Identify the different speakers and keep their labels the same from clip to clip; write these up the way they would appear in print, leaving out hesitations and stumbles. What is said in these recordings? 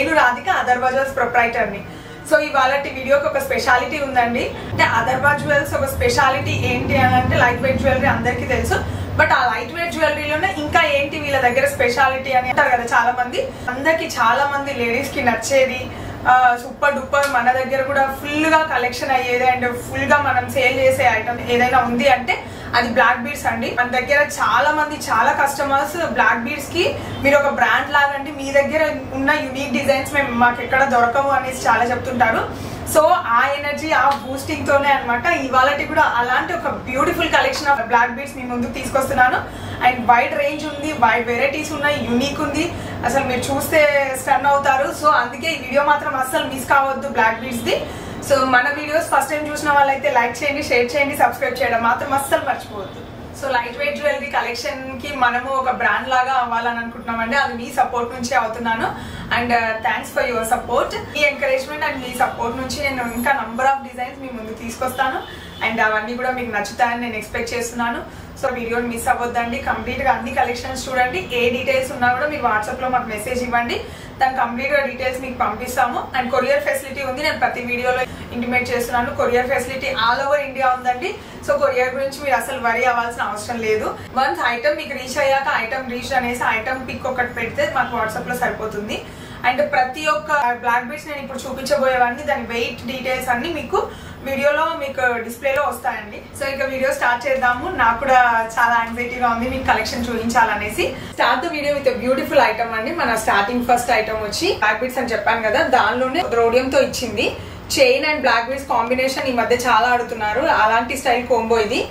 Speaker 1: నేను Radhika Atharva jewels ప్రొప్రైటర్ని. So ఇవాళ వీడియోకి ఒక స్పెషాలిటీ ఉందండి. అంటే అదర్వా జ్యువెల్స్ ఒక స్పెషాలిటీ ఏంటి అని అంటే లైట్ వెయిట్ జ్యువెలరీ అందరికీ తెలుసు. బట్ ఆ లైట్ వెయిట్ జ్యువెలరీలోనే ఇంకా ఏంటి వీళ్ళ దగ్గర స్పెషాలిటీ అని అంటారు కదా చాలా మంది. అందరికి చాలా మంది లేడీస్ కి నచ్చేది సూపర్ డూపర్ మన దగ్గర కూడా ఫుల్ గా కలెక్షన్ అయ్యేది అండ్ ఫుల్ గా మనం సేల్ చేసే ఐటమ్ ఏదైనా ఉంది అంటే అది బ్లాక్ బీడ్స్ అండి. మన దగ్గర చాలా మంది చాలా కస్టమర్స్ బ్లాక్ బీడ్స్ కి మీరు ఒక బ్రాండ్ లాగా అంటే మీ దగ్గర ఉన్న యూనిక్ డిజైన్స్ మేము మాకు ఎక్కడ దొరకవు అనేసి చాలా చెప్తుంటారు. సో ఆ ఎనర్జీ ఆ బూస్టింగ్ తోనే అనమాట ఇవాళ కూడా అలాంటి ఒక beautiful collection of black beads మీ ముందుకు తీసుకొస్తున్నాను. అండ్ వైడ్ రేంజ్ ఉంది, వైడ్ వెరైటీస్ ఉన్నాయి, యూనిక్ ఉంది, అసలు మీరు చూస్తే స్టన్ అవుతారు. సో అందుకే ఈ వీడియో మాత్రం అస్సలు మిస్ కావద్దు బ్లాక్ బీడ్స్ ది. సో మన వీడియోస్ ఫస్ట్ టైం చూసిన వాళ్ళైతే లైక్ చేయండి, షేర్ చేయండి, సబ్స్క్రైబ్ చేయడం మాత్రం అస్సలు మర్చిపోవద్దు. So light weight jewellery collection కి మనము ఒక బ్రాండ్ లాగా అవ్వాలని అనుకుంటున్నామండి. అది మీ సపోర్ట్ నుంచి అవుతున్నాను and thanks for your support. Me encouragement and me support నుంచి నేను ఇంకా నంబర్ ఆఫ్ డిజైన్స్ మీ ముందు తీసుకొస్తాను అండ్ అవన్నీ కూడా మీకు నచ్చుతాయని నేను ఎక్స్పెక్ట్ చేస్తున్నాను. సో వీడియోని మిస్ అవ్వద్దండి, కంప్లీట్ గా అన్ని కలెక్షన్స్ చూడండి. ఏ డీటెయిల్స్ ఉన్నా కూడా మీరు వాట్సాప్ లో మాకు మెసేజ్ ఇవ్వండి, దాని కంప్లీట్ గా డీటెయిల్స్ మీకు పంపిస్తాము. అండ్ కొరియర్ ఫెసిలిటీ ఉంది, నేను ప్రతి వీడియోలో ఇంటిమేట్ చేస్తున్నాను. Courier facility all over India ఉందండి. సో కొరియర్ గురించి మీరు అసలు వరీ అవ్వాల్సిన అవసరం లేదు. వన్స్ ఐటమ్ మీకు రీచ్ అయ్యాక ఐటమ్ రీచ్ అనేసి ఐటమ్ పిక్ ఒకటి పెడితే మాకు వాట్సాప్ లో సరిపోతుంది. అండ్ ప్రతి ఒక్క బ్లాక్ బీడ్స్ నేను ఇప్పుడు చూపించబోయేవన్నీ దాని వెయిట్ డీటెయిల్స్ అన్ని మీకు వీడియోలో మీకు డిస్ప్లేలో వస్తాయండి. సో ఇక వీడియో స్టార్ట్ చేద్దాము. నాకు కూడా చాలా యాంగ్జైటీగా ఉంది మీకు కలెక్షన్ చూపించాలనేసి. Start the video with beautiful item అండి. మన స్టార్టింగ్ ఫస్ట్ ఐటమ్ వచ్చి బ్లాక్ బీడ్స్ అని చెప్పాను కదా, దానిలోనే రోడియం తో ఇచ్చింది chain and black beads combination ఈ మధ్య చాలా ఆడుతున్నారు. అలాంటి స్టైల్ కోంబో ఇది.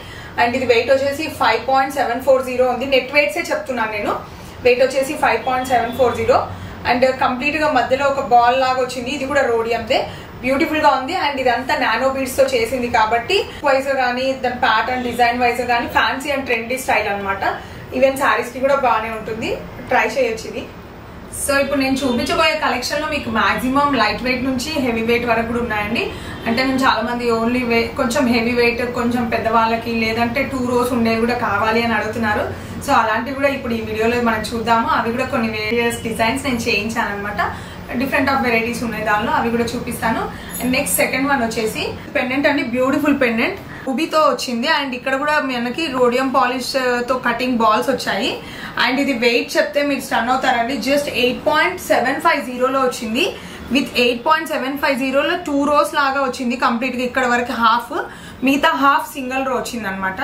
Speaker 1: అండ్ ఇది వెయిట్ వచ్చేసి 5.740 ఉంది. నెట్ వెయిట్సే చెప్తున్నాను నేను. వెయిట్ వచ్చేసి 5.740 అండ్ కంప్లీట్ గా మధ్యలో ఒక బాల్ లాగా వచ్చింది. ఇది కూడా రోడియందే, బ్యూటిఫుల్ గా ఉంది. అండ్ ఇదంతా నానో బీడ్స్ తో చేసింది కాబట్టి వైజ్ గానీ దాని ప్యాటర్న్ డిజైన్ వైజ్ గానీ ఫ్యాన్సీ అండ్ ట్రెండీ స్టైల్ అనమాట. ఈవెన్ శారీస్ కి కూడా బాగానే ఉంటుంది, ట్రై చేయొచ్చు ఇది. సో ఇప్పుడు నేను చూపించబోయే కలెక్షన్ లో మీకు మాక్సిమం లైట్ వెయిట్ నుంచి హెవీ వెయిట్ వరకు కూడా ఉన్నాయండి. అంటే నేను చాలా మంది ఓన్లీ కొంచెం హెవీ వెయిట్ కొంచెం పెద్దవాళ్ళకి లేదంటే 2 rows ఉండేవి కూడా కావాలి అని అడుగుతున్నారు. సో అలాంటివి కూడా ఇప్పుడు ఈ వీడియోలో మనం చూద్దాము. అవి కూడా కొన్ని వేరియస్ డిజైన్స్ నేను చేయించాను అనమాట. డిఫరెంట్ ఆఫ్ వెరైటీస్ ఉన్నాయి దానిలో, అవి కూడా చూపిస్తాను. అండ్ నెక్స్ట్ సెకండ్ వన్ వచ్చేసి పెండెంట్ అండి. బ్యూటిఫుల్ పెండెంట్ రూబీతో వచ్చింది అండ్ ఇక్కడ కూడా మనకి రోడియం పాలిష్ తో కటింగ్ బాల్స్ వచ్చాయి. అండ్ ఇది వెయిట్ చెప్తే మీరు స్టన్ అవుతారండి. జస్ట్ 8.750 వచ్చింది. విత్ 8.750 2 rows లాగా వచ్చింది కంప్లీట్ గా. ఇక్కడ వరకు హాఫ్, మిగతా హాఫ్ సింగిల్ రో వచ్చింది అనమాట.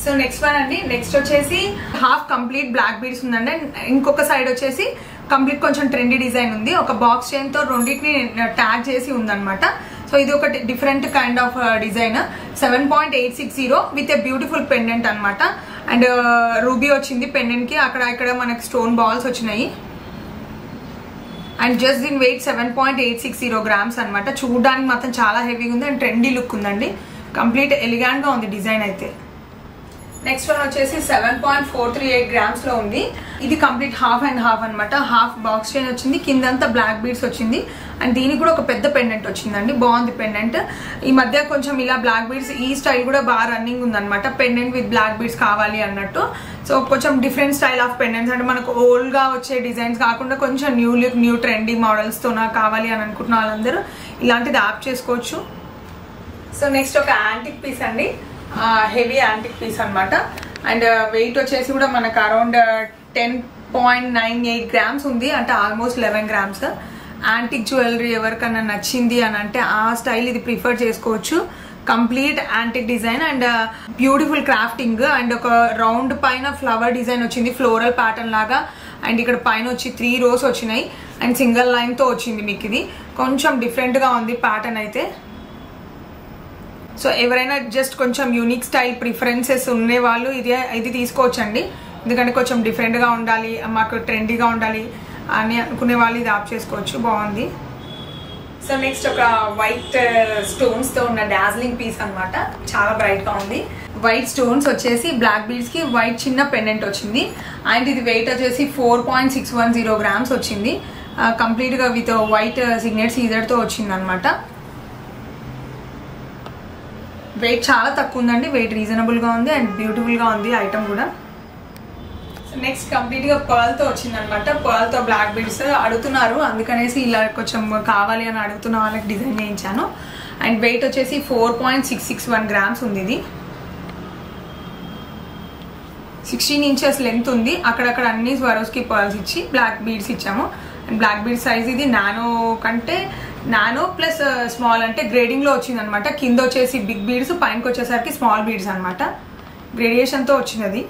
Speaker 1: సో నెక్స్ట్ వన్ అండి. నెక్స్ట్ వచ్చేసి హాఫ్ కంప్లీట్ బ్లాక్ బీడ్స్ ఉందండి. ఇంకొక సైడ్ వచ్చేసి కంప్లీట్ కొంచెం ట్రెండీ డిజైన్ ఉంది. ఒక బాక్స్ చైన్ తో రెండింటిని ట్యాగ్ చేసి ఉందన్నమాట. సో ఇది ఒక different kind of design. 7.860 with a beautiful pendant అనమాట. అండ్ రూబీ వచ్చింది పెండెంట్ కి. అక్కడ ఇక్కడ మనకి స్టోన్ బాల్స్ వచ్చినాయి. అండ్ జస్ట్ దీని వెయిట్ 7.860 grams అనమాట. చూడడానికి మాత్రం చాలా హెవీగా ఉంది అండ్ ట్రెండీ లుక్ ఉందండి. కంప్లీట్ ఎలిగాంట్ గా ఉంది డిజైన్ అయితే. నెక్స్ట్ వన్ వచ్చేసి 7.438 grams లో ఉంది. ఇది కంప్లీట్ హాఫ్ అండ్ హాఫ్ అనమాట. హాఫ్ బాక్స్ చైన్ వచ్చింది, కిందంతా బ్లాక్ బీడ్స్ వచ్చింది. అండ్ దీనికి కూడా ఒక పెద్ద పెండెంట్ వచ్చిందండి. బాగుంది పెండెంట్. ఈ మధ్య కొంచెం ఇలా బ్లాక్ బీడ్స్ ఈ స్టైల్ కూడా బాగా రన్నింగ్ ఉందన్నమాట. పెండెంట్ విత్ బ్లాక్ బీడ్స్ కావాలి అన్నట్టు. సో కొంచెం డిఫరెంట్ స్టైల్ ఆఫ్ పెండెంట్స్ అంటే మనకు ఓల్డ్ గా వచ్చే డిజైన్స్ కాకుండా కొంచెం new look new trendy models తో నాకు కావాలి అని అనుకుంటున్న వాళ్ళందరూ ఇలాంటిది యాప్ చేసుకోవచ్చు. సో నెక్స్ట్ ఒక యాంటిక్ పీస్ అండి. హెవీ యాంటిక్ పీస్ అనమాట. అండ్ వెయిట్ వచ్చేసి కూడా మనకు అరౌండ్ 10.98 grams ఉంది. అంటే ఆల్మోస్ట్ 11 grams. యాంటిక్ జ్యువెలరీ ఎవరికన్నా నచ్చింది అని అంటే ఆ స్టైల్ ఇది ప్రిఫర్ చేసుకోవచ్చు. Complete antique design and beautiful crafting and ఒక రౌండ్ పైన ఫ్లవర్ డిజైన్ వచ్చింది, ఫ్లోరల్ ప్యాటర్న్ లాగా. అండ్ ఇక్కడ పైన వచ్చి 3 rows వచ్చినాయి అండ్ సింగిల్ లైన్ తో వచ్చింది మీకు. ఇది కొంచెం డిఫరెంట్ గా ఉంది ప్యాటర్న్ అయితే. సో ఎవరైనా జస్ట్ కొంచెం యూనిక్ స్టైల్ ప్రిఫరెన్సెస్ ఉండే వాళ్ళు ఇది తీసుకోవచ్చండి. ఎందుకంటే కొంచెం డిఫరెంట్ గా ఉండాలి, మాకు ట్రెండీగా ఉండాలి అని అనుకునే వాళ్ళు ఇది ఆప్ చేసుకోవచ్చు. బాగుంది. సో నెక్స్ట్ ఒక వైట్ స్టోన్స్ తో ఉన్న డాజ్లింగ్ పీస్ అనమాట. చాలా బ్రైట్ గా ఉంది. వైట్ స్టోన్స్ వచ్చేసి బ్లాక్ బీడ్స్ కి వైట్ చిన్న పెండెంట్ వచ్చింది. అండ్ ఇది వెయిట్ వచ్చేసి 4.610 grams వచ్చింది. కంప్లీట్ గా విత్ వైట్ సిగ్నెట్ సీజర్ తో వచ్చింది అనమాట. వెయిట్ చాలా తక్కువ ఉందండి. వెయిట్ రీజనబుల్ గా ఉంది అండ్ బ్యూటిఫుల్ గా ఉంది ఐటమ్ కూడా. నెక్స్ట్ కంప్లీట్ గా పర్ల్ తో వచ్చింది అనమాట. పర్ల్ తో బ్లాక్ బీడ్స్ అడుగుతున్నారు, అందుకనేసి ఇలా కొంచెం కావాలి అని అడుగుతున్న వాళ్ళకి డిజైన్ చేయించాను. అండ్ వెయిట్ వచ్చేసి 4.661 grams ఉంది. ఇది 16 inches లెంత్ ఉంది. అక్కడక్కడ అన్ని స్వరోస్కి పర్ల్స్ ఇచ్చి బ్లాక్ బీడ్స్ ఇచ్చాము. అండ్ బ్లాక్ బీడ్ సైజ్ ఇది నానో కంటే నానో ప్లస్ స్మాల్ అంటే గ్రేడింగ్ లో వచ్చింది అనమాట. కింద వచ్చేసి బిగ్ బీడ్స్, పైనకి వచ్చేసరికి స్మాల్ బీడ్స్ అనమాట. గ్రేడియేషన్ తో వచ్చినది.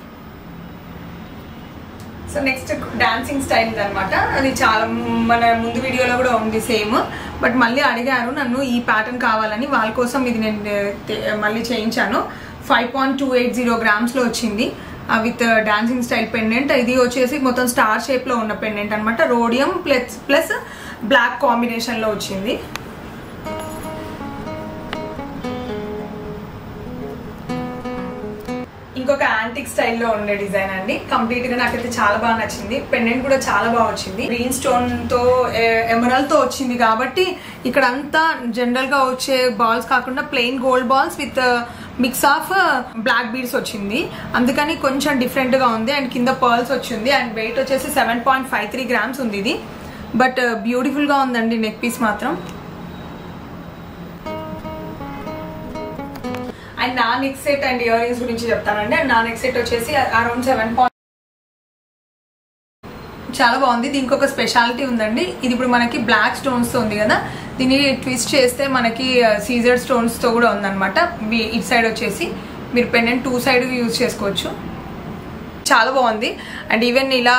Speaker 1: సో నెక్స్ట్ డాన్సింగ్ స్టైల్ అనమాట. అది చాలా మన ముందు వీడియోలో కూడా ఉంది సేమ్, బట్ మళ్ళీ అడిగారు నన్ను ఈ ప్యాటర్న్ కావాలని, వాళ్ళ కోసం ఇది నేను మళ్ళీ చేయించాను. 5.280 grams లో వచ్చింది విత్ డాన్సింగ్ స్టైల్ పెండెంట్. ఇది వచ్చేసి మొత్తం స్టార్ షేప్ లో ఉన్న పెండెంట్ అనమాట. రోడియం ప్లస్ బ్లాక్ కాంబినేషన్ లో వచ్చింది. ఇంకొక యాంటిక్ స్టైల్లో ఉండే డిజైన్ అండి. కంప్లీట్ గా నాకైతే చాలా బాగా నచ్చింది. పెండెంట్ కూడా చాలా బాగా వచ్చింది. గ్రీన్ స్టోన్ తో ఎమరల్డ్ తో వచ్చింది కాబట్టి ఇక్కడ అంతా జనరల్ గా వచ్చే బాల్స్ కాకుండా plain gold balls with mix of black beads వచ్చింది. అందుకని కొంచెం డిఫరెంట్ గా ఉంది. అండ్ కింద పర్ల్స్ వచ్చింది. అండ్ వెయిట్ వచ్చేసి 7.53 grams ఉంది ఇది. బట్ బ్యూటిఫుల్ గా ఉందండి నెక్ పీస్ మాత్రం. అండ్ నా neck set and ear rings గురించి చెప్తానండి. అండ్ నా నెక్ సెట్ వచ్చేసి అరౌండ్ 7. చాలా బాగుంది. దీనికి ఒక స్పెషాలిటీ ఉందండి. ఇది ఇప్పుడు మనకి బ్లాక్ స్టోన్స్ తో ఉంది కదా, దీన్ని ట్విస్ట్ చేస్తే మనకి సీజర్ స్టోన్స్ తో కూడా ఉందన్నమాట. ఇటు సైడ్ వచ్చేసి మీరు పెండెంట్ 2 సైడ్ యూజ్ చేసుకోవచ్చు. చాలా బాగుంది. అండ్ ఈవెన్ ఇలా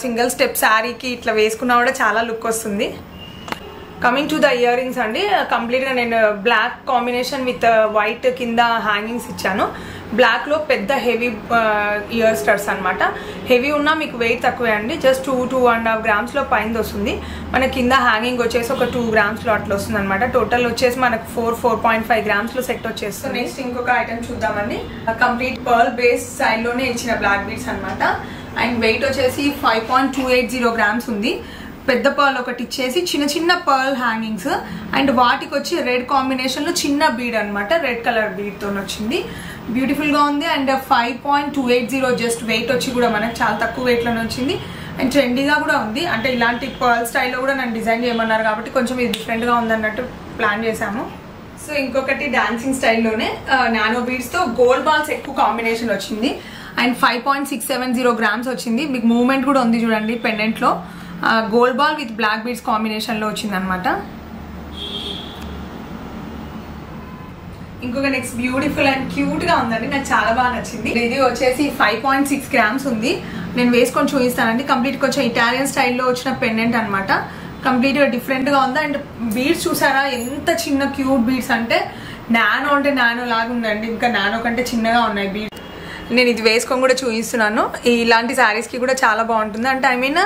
Speaker 1: సింగిల్ స్టెప్ శారీకి ఇట్లా వేసుకున్నా కూడా చాలా లుక్ వస్తుంది. Coming to the ear rings అండి. కంప్లీట్ గా నేను బ్లాక్ కాంబినేషన్ విత్ వైట్ కింద హ్యాంగింగ్స్ ఇచ్చాను. బ్లాక్ లో పెద్ద హెవీ ఇయర్ స్టడ్స్ అనమాట. హెవీ ఉన్నా మీకు వెయిట్ తక్కువే అండి. జస్ట్ 2.5 grams లో పైన వస్తుంది. మన కింద హ్యాంగింగ్ వచ్చేసి ఒక 2 grams లో అట్లా వస్తుంది అనమాట. టోటల్ వచ్చేసి మనకు 4.5 grams లో సెట్ వచ్చేస్తుంది. నెక్స్ట్ ఇంకొక ఐటమ్ చూద్దామండి. కంప్లీట్ పర్ల్ బేస్ స్టైల్ లోనే ఇచ్చిన బ్లాక్ బీడ్స్ అనమాట. అండ్ వెయిట్ వచ్చేసి 5.280 grams ఉంది. పెద్ద పర్ల్ ఒకటి ఇచ్చేసి చిన్న చిన్న పర్ల్ హ్యాంగింగ్స్ అండ్ వాటికి వచ్చి రెడ్ కాంబినేషన్ లో చిన్న బీడ్ అనమాట. రెడ్ కలర్ బీడ్ తో వచ్చింది. బ్యూటిఫుల్ గా ఉంది. అండ్ 5.280 జస్ట్ వెయిట్ వచ్చి కూడా మనకు చాలా తక్కువ వెయిట్ లోనే వచ్చింది. అండ్ ట్రెండీగా కూడా ఉంది. అంటే ఇలాంటి పర్ల్ స్టైల్లో కూడా నన్ను డిజైన్ చేయమన్నారు కాబట్టి కొంచెం ఇది డిఫరెంట్ గా ఉందన్నట్టు ప్లాన్ చేశాము. సో ఇంకొకటి డాన్సింగ్ స్టైల్లోనే నానో బీడ్స్ తో గోల్డ్ బాల్స్ ఎక్కువ కాంబినేషన్ వచ్చింది. అండ్ 5.670 grams వచ్చింది. మీకు మూవ్మెంట్ కూడా ఉంది చూడండి పెండెంట్ లో. Gold ball with black beads combination లో వచ్చింది అనమాట. ఇంకొక నెక్స్ట్ బ్యూటిఫుల్ అండ్ క్యూట్ గా ఉందండి. నాకు చాలా బాగా నచ్చింది. ఇది వచ్చేసి 5.6 grams ఉంది. నేను వేసుకొని చూపిస్తానండి. కంప్లీట్ కొంచెం ఇటాలియన్ స్టైల్లో వచ్చిన పెండెంట్ అనమాట. కంప్లీట్ గా డిఫరెంట్ గా ఉంది. అండ్ బీడ్స్ చూసారా ఎంత చిన్న క్యూట్ బీడ్స్ అంటే నానో అంటే నానో లాగా ఉందండి. ఇంకా నానో కంటే చిన్నగా ఉన్నాయి బీడ్స్. నేను ఇది వేసుకొని కూడా చూపిస్తున్నాను. ఇలాంటి శారీస్కి కూడా చాలా బాగుంటుంది. అంటే I mean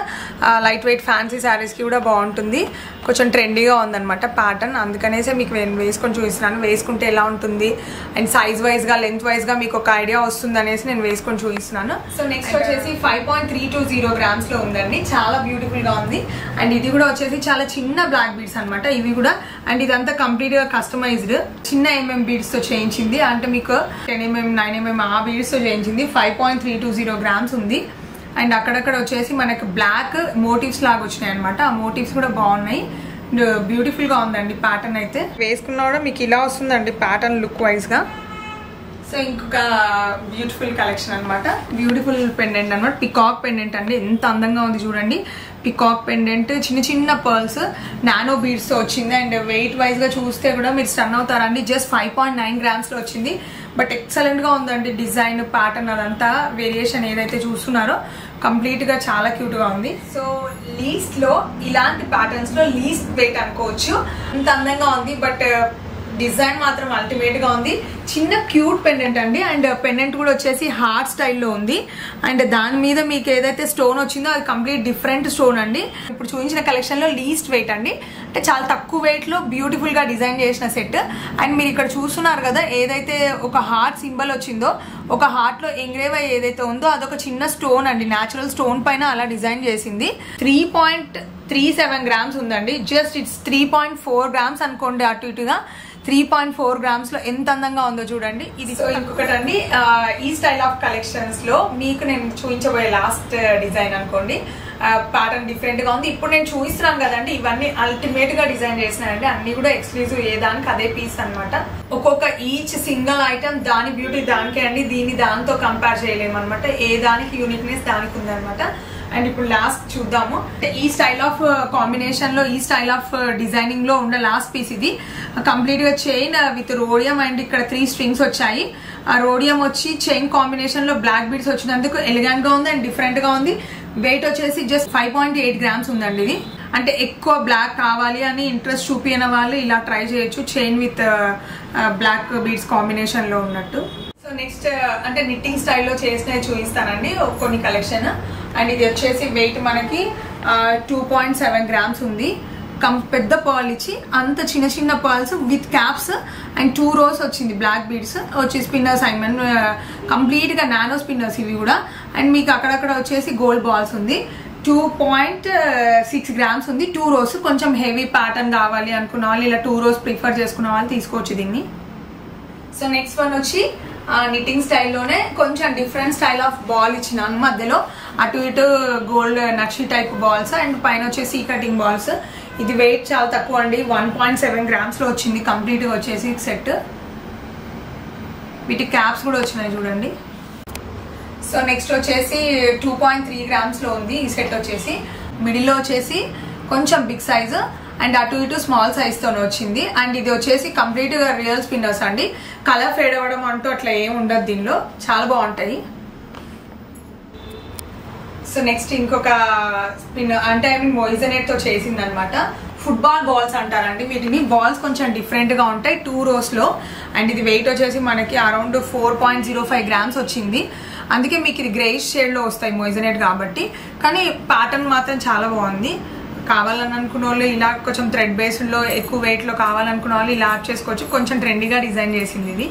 Speaker 1: light weight fancy శారీస్కి కూడా బాగుంటుంది. కొంచెం ట్రెండీగా ఉందన్నమాట ప్యాటర్న్. అందుకనేసే మీకు నేను వేసుకొని చూపిస్తున్నాను. వేసుకుంటే ఎలా ఉంటుంది అండ్ సైజ్ వైజ్గా లెంత్ వైజ్గా మీకు ఒక ఐడియా వస్తుంది అనేసి నేను వేసుకొని చూపిస్తున్నాను. సో నెక్స్ట్ వచ్చేసి 5.320 grams లో ఉందండి. చాలా బ్యూటిఫుల్గా ఉంది. అండ్ ఇది కూడా వచ్చేసి చాలా చిన్న బ్లాక్ బీడ్స్ అనమాట ఇవి కూడా. అండ్ ఇదంతా కంప్లీట్గా కస్టమైజ్డ్ చిన్న బీడ్స్ తో చేయించింది. అంటే మీకు 10mm 9mm ఆ బీడ్స్ తో చేయించింది. 5.320 grams ఉంది. అండ్ అక్కడక్కడ వచ్చేసి మనకు బ్లాక్ మోటివ్స్ లాగా వచ్చినాయి అనమాట. ఆ మోటివ్స్ కూడా బాగున్నాయి. బ్యూటిఫుల్ గా ఉందండి ప్యాటర్న్ అయితే. వేసుకున్నా కూడా మీకు ఇలా వస్తుందండి ప్యాటర్న్ లుక్ వైజ్ గా. సో ఇంకొక బ్యూటిఫుల్ కలెక్షన్ అనమాట. బ్యూటిఫుల్ పెండెంట్ అనమాట. పికాక్ పెండెంట్ అండి. ఎంత అందంగా ఉంది చూడండి. పికాక్ పెండెంట్ చిన్న చిన్న పర్ల్స్ నానో బీడ్స్ తో వచ్చింది. అండ్ వెయిట్ వైజ్ గా చూస్తే కూడా మీరు స్టన్ అవుతారండి. జస్ట్ 5.9 grams లో వచ్చింది. బట్ ఎక్సలెంట్ గా ఉందండి. డిజైన్ ప్యాటర్న్ అదంతా వేరియేషన్ ఏదైతే చూస్తున్నారో కంప్లీట్ గా చాలా క్యూట్ గా ఉంది. సో లీస్ట్ లో ఇలాంటి ప్యాటర్న్స్ లో లీస్ట్ వెయిట్ అనుకోవచ్చు. అంత అందంగా ఉంది. బట్ డిజైన్ మాత్రం అల్టిమేట్ గా ఉంది. చిన్న క్యూట్ పెండెంట్ అండి. అండ్ పెండెంట్ కూడా వచ్చేసి హార్ట్ స్టైల్లో ఉంది. అండ్ దాని మీద మీకు ఏదైతే స్టోన్ వచ్చిందో అది కంప్లీట్ డిఫరెంట్ స్టోన్ అండి. ఇప్పుడు చూపించిన కలెక్షన్ లో లీస్ట్ వెయిట్ అండి. అంటే చాలా తక్కువ వెయిట్ లో బ్యూటిఫుల్ గా డిజైన్ చేసిన సెట్. అండ్ మీరు ఇక్కడ చూస్తున్నారు కదా ఏదైతే ఒక హార్ట్ సింబల్ వచ్చిందో ఒక హార్ట్ లో ఎంగ్రేవ్ అయ్యి ఏదైతే ఉందో అదొక చిన్న స్టోన్ అండి. న్యాచురల్ స్టోన్ పైన అలా డిజైన్ చేసింది. 3.37 grams ఉందండి. జస్ట్ ఇట్స్ 3.4 grams అనుకోండి అటు ఇటుగా. 3.4 grams లో ఎంత అందంగా ఉందో చూడండి ఇది. సో ఇంకొకటి అండి, ఈ స్టైల్ ఆఫ్ కలెక్షన్స్ లో మీకు నేను చూపించబోయే లాస్ట్ డిజైన్ అనుకోండి. ప్యాటర్న్ డిఫరెంట్ గా ఉంది. ఇప్పుడు నేను చూపిస్తున్నాను కదండి, ఇవన్నీ అల్టిమేట్ గా డిజైన్ చేసినానండి. అన్ని కూడా ఎక్స్క్లూజివ్, ఏ దానికి అదే పీస్ అనమాట. ఒక్కొక్క ఈచ్ సింగిల్ ఐటమ్ దాని బ్యూటీ దానికే అండి, దీన్ని దాంతో కంపేర్ చేయలేము అనమాట. ఏ దానికి యూనిక్నెస్ దానికి ఉందనమాట. అండ్ ఇప్పుడు లాస్ట్ చూద్దాము. ఈ స్టైల్ ఆఫ్ కాంబినేషన్ లో, ఈ స్టైల్ ఆఫ్ డిజైనింగ్ లో ఉన్న లాస్ట్ పీస్ ఇది. కంప్లీట్ గా చైన్ విత్ రోడియం అండ్ ఇక్కడ 3 స్ట్రింగ్స్ వచ్చాయి. ఆ రోడియం వచ్చి చైన్ కాంబినేషన్ లో బ్లాక్ బీడ్స్ వచ్చినందుకు ఎలిగెంట్ గా ఉంది అండ్ డిఫరెంట్ గా ఉంది. వెయిట్ వచ్చేసి జస్ట్ 5.8 grams ఉందండి ఇది. అంటే ఎక్కువ బ్లాక్ కావాలి అని ఇంట్రెస్ట్ చూపిన వాళ్ళు ఇలా ట్రై చేయొచ్చు, chain with black beads combination లో ఉన్నట్టు. సో నెక్స్ట్ అంటే నిట్టింగ్ స్టైల్లో చేసినవి చూపిస్తానండి కొన్ని కలెక్షన్. అండ్ ఇది వచ్చేసి వెయిట్ మనకి 2.7 grams ఉంది. పెద్ద పర్ల్ ఇచ్చి అంత చిన్న చిన్న pearls with caps and 2 rows వచ్చింది బ్లాక్ బీడ్స్ వచ్చి స్పిన్నర్స్. ఐ మీన్ కంప్లీట్ గా నానో స్పిన్నర్స్ ఇవి కూడా. అండ్ మీకు అక్కడక్కడ వచ్చేసి గోల్డ్ బాల్స్ ఉంది. 2.6 grams ఉంది. 2 rows. కొంచెం హెవీ ప్యాటర్న్ కావాలి అనుకున్న వాళ్ళు, ఇలా 2 rows ప్రిఫర్ చేసుకున్న వాళ్ళు తీసుకోవచ్చు దీన్ని. సో నెక్స్ట్ వన్ వచ్చి నిట్టింగ్ స్టైల్లోనే కొంచెం డిఫరెంట్ స్టైల్ ఆఫ్ బాల్ ఇచ్చినాను. మధ్యలో అటు ఇటు gold nakshi type balls and పైన వచ్చేసి కటింగ్ బాల్స్. ఇది వెయిట్ చాలా తక్కువ అండి, 1.7 grams లో వచ్చింది కంప్లీట్ గా వచ్చేసి సెట్. వీటి క్యాప్స్ కూడా వచ్చినాయి చూడండి. సో నెక్స్ట్ వచ్చేసి 2.3 grams లో ఉంది ఈ సెట్ వచ్చేసి. మిడిల్ లో వచ్చేసి కొంచెం బిగ్ సైజ్ అండ్ అటు ఇటు స్మాల్ సైజ్ తోనే వచ్చింది. అండ్ ఇది వచ్చేసి కంప్లీట్ గా రియల్ స్పిన్నర్స్ అండి. కలర్ ఫేడ్ అవ్వడం అంటూ అట్లా ఏం ఉండదు దీనిలో, చాలా బాగుంటాయి. సో నెక్స్ట్ ఇంకొక స్పిన్ అంటే ఐ మీన్ మొయిజనెట్ తో చేసింది అనమాట. ఫుట్బాల్ బాల్స్ అంటారండి వీటిని. బాల్స్ కొంచెం డిఫరెంట్ గా ఉంటాయి 2 rows లో. అండ్ ఇది వెయిట్ వచ్చేసి మనకి అరౌండ్ 4.05 grams వచ్చింది. అందుకే మీకు ఇది గ్రేష్ షేడ్ లో వస్తాయి మొయిజనెట్ కాబట్టి. కానీ ప్యాటర్న్ మాత్రం చాలా బాగుంది. కావాలని అనుకున్న వాళ్ళు ఇలా కొంచెం థ్రెడ్ బేస్డ్ లో ఎక్కువ వెయిట్ లో కావాలనుకున్న వాళ్ళు ఇలా యాడ్ చేసుకోవచ్చు. కొంచెం ట్రెండీగా డిజైన్ చేసింది ఇది.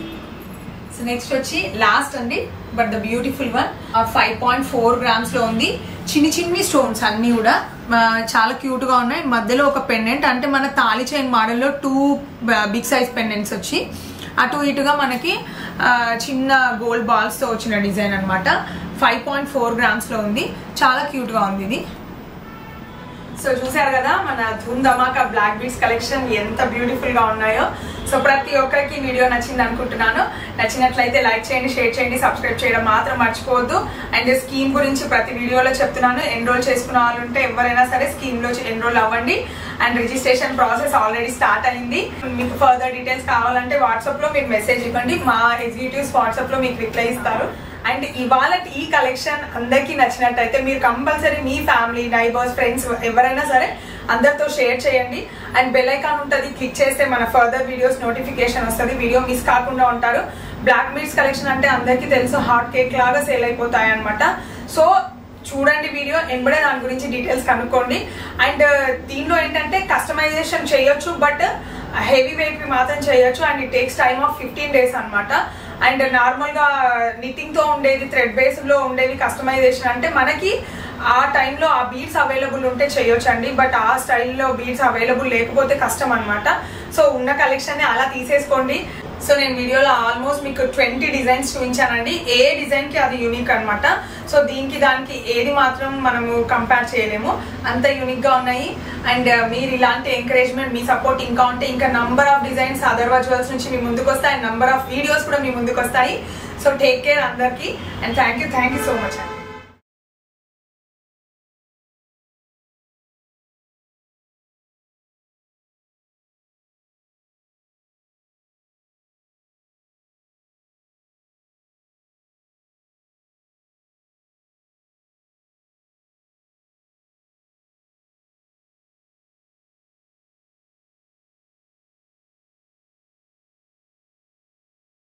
Speaker 1: సో నెక్స్ట్ వచ్చి లాస్ట్ అండి, but the beautiful one. 5.4 grams లో ఉంది. చిన్ని చిన్ని స్టోన్స్ అన్ని కూడా చాలా క్యూట్ గా ఉన్నాయి. మధ్యలో ఒక పెండెంట్ అంటే మన తాళి చైన్ మోడల్లో 2 బిగ్ సైజ్ పెండెంట్స్ వచ్చి అటు ఇటుగా మనకి చిన్న గోల్డ్ బాల్స్ తో వచ్చిన డిజైన్ అనమాట. 5.4 grams లో ఉంది. చాలా క్యూట్ గా ఉంది ఇది. సో చూసారు కదా మన ధూమ్ ధమాకా బ్లాక్ బీడ్స్ కలెక్షన్ ఎంత బ్యూటిఫుల్ గా ఉన్నాయో. సో ప్రతి ఒక్కరికి వీడియో నచ్చింది అనుకుంటున్నాను. నచ్చినట్లయితే లైక్ చేయండి, షేర్ చేయండి, సబ్స్క్రైబ్ చేయడం మాత్రం మర్చిపోవద్దు. అండ్ స్కీమ్ గురించి ప్రతి వీడియోలో చెప్తున్నాను. ఎన్రోల్ చేసుకున్న వాళ్ళు ఉంటే ఎవరైనా సరే స్కీమ్ లో ఎన్రోల్ అవ్వండి. And registration process already start అయింది. మీకు ఫర్దర్ డీటెయిల్స్ కావాలంటే వాట్సాప్ లో మీరు మెసేజ్ ఇవ్వండి. మా ఎగ్జిక్యూటివ్స్ వాట్సాప్ లో మీకు రిప్లై ఇస్తారు. అండ్ ఇవాళ ఈ కలెక్షన్ అందరికి నచ్చినట్టయితే మీరు కంపల్సరీ మీ ఫ్యామిలీ, నైబర్స్, ఫ్రెండ్స్ ఎవరైనా సరే అందరితో షేర్ చేయండి. అండ్ బెల్ ఐకాన్ ఉంటుంది, క్లిక్ చేస్తే మన ఫర్దర్ వీడియోస్ నోటిఫికేషన్ వస్తుంది. వీడియో మిస్ కాకుండా ఉంటారు. బ్లాక్ బీడ్స్ కలెక్షన్ అంటే అందరికీ తెలుసు, హాట్ కేక్ లాగా సేల్ అయిపోతాయి అనమాట. సో చూడండి వీడియో, ఎంబడే దాని గురించి డీటెయిల్స్ కనుక్కోండి. అండ్ దీనిలో ఏంటంటే కస్టమైజేషన్ చేయొచ్చు, బట్ హెవీ వెయిట్ మాత్రం చేయొచ్చు. And it takes time of 15 days అనమాట. అండ్ నార్మల్ గా నిట్టింగ్ తో ఉండేది, థ్రెడ్ బేస్ లో ఉండేవి కస్టమైజేషన్ అంటే మనకి ఆ టైంలో ఆ బీడ్స్ అవైలబుల్ ఉంటే చేయొచ్చు అండి. బట్ ఆ స్టైల్లో బీడ్స్ అవైలబుల్ లేకపోతే కష్టం అనమాట. సో ఉన్న కలెక్షన్ ని అలా తీసేసుకోండి. సో నేను వీడియోలో ఆల్మోస్ట్ మీకు 20 డిజైన్స్ చూపించానండి. ఏ డిజైన్ కి అది యూనిక్ అనమాట. సో దీనికి దానికి ఏది మాత్రం మనము కంపేర్ చేయలేము, అంత యూనిక్ గా ఉన్నాయి. అండ్ మీరు ఇలాంటి ఎంకరేజ్మెంట్, మీ సపోర్ట్ ఇంకా ఉంటే ఇంకా number of designs Atharva jewels నుంచి మీ ముందుకు వస్తాయి. నంబర్ ఆఫ్ వీడియోస్ కూడా మీ ముందుకు వస్తాయి. సో టేక్ కేర్ అందరికి. And thank you so much అండి.